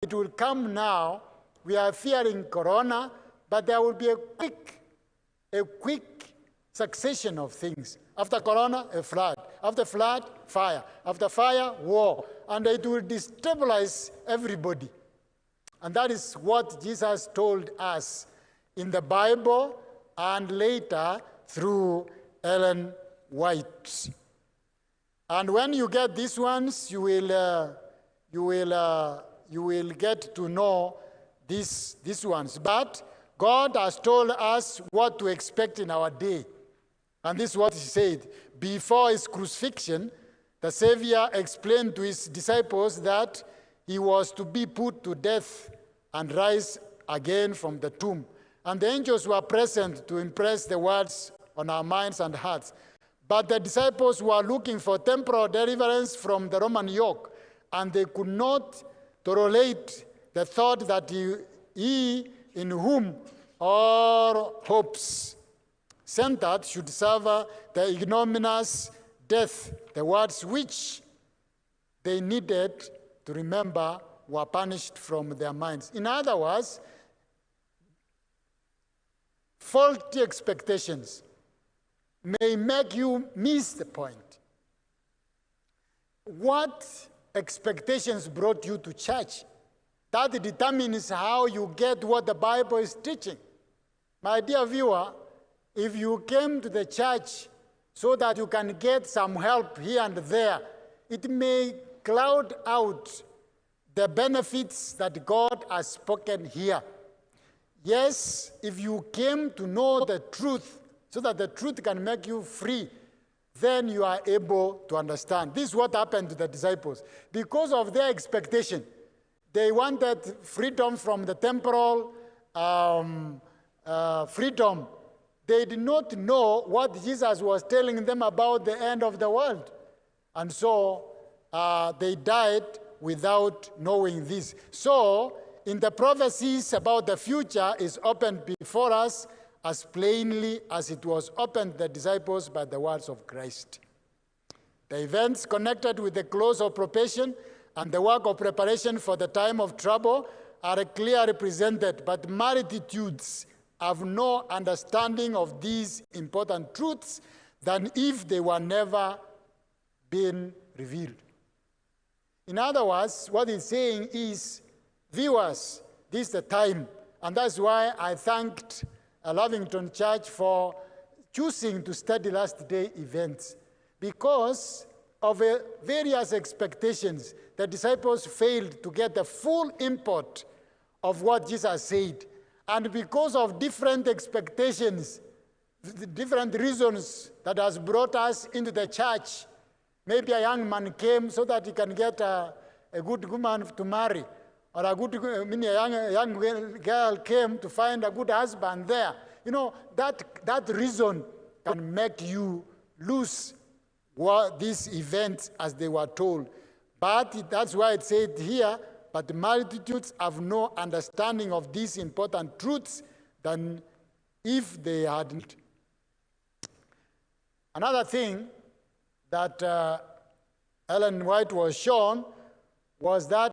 it will come now. We are fearing corona, but there will be a quick succession of things. After corona, a flood. After flood, fire. After fire, war. And it will destabilize everybody. And that is what Jesus told us in the Bible and later through Ellen White. And when you get these ones, you will get to know these ones. But God has told us what to expect in our day. And this is what he said. Before his crucifixion, the Savior explained to his disciples that he was to be put to death and rise again from the tomb. And the angels were present to impress the words on our minds and hearts. But the disciples were looking for temporal deliverance from the Roman yoke, and they could not tolerate the thought that he in whom all hopes centered should suffer the ignominious death. The words which they needed to remember were punished from their minds. In other words, faulty expectations may make you miss the point. What expectations brought you to church? That determines how you get what the Bible is teaching. My dear viewer, if you came to the church so that you can get some help here and there, it may cloud out the benefits that God has spoken here. Yes, if you came to know the truth so that the truth can make you free, then you are able to understand. This is what happened to the disciples. Because of their expectation, they wanted freedom from the temporal freedom. They did not know what Jesus was telling them about the end of the world. And so they died without knowing this. So, in the prophecies about the future is opened before us as plainly as it was opened to the disciples by the words of Christ. The events connected with the close of probation and the work of preparation for the time of trouble are clearly presented, but multitudes have no understanding of these important truths than if they were never been revealed. In other words, what he's saying is, viewers, this is the time, and that's why I thanked Lavington Church for choosing to study last day events. Because of various expectations, the disciples failed to get the full import of what Jesus said. And because of different expectations, different reasons that has brought us into the church, maybe a young man came so that he can get a good woman to marry, or a young girl came to find a good husband there. You know, that reason can make you lose these events as they were told. But that's why it said here, but multitudes have no understanding of these important truths than if they hadn't. Another thing that Ellen White was shown was that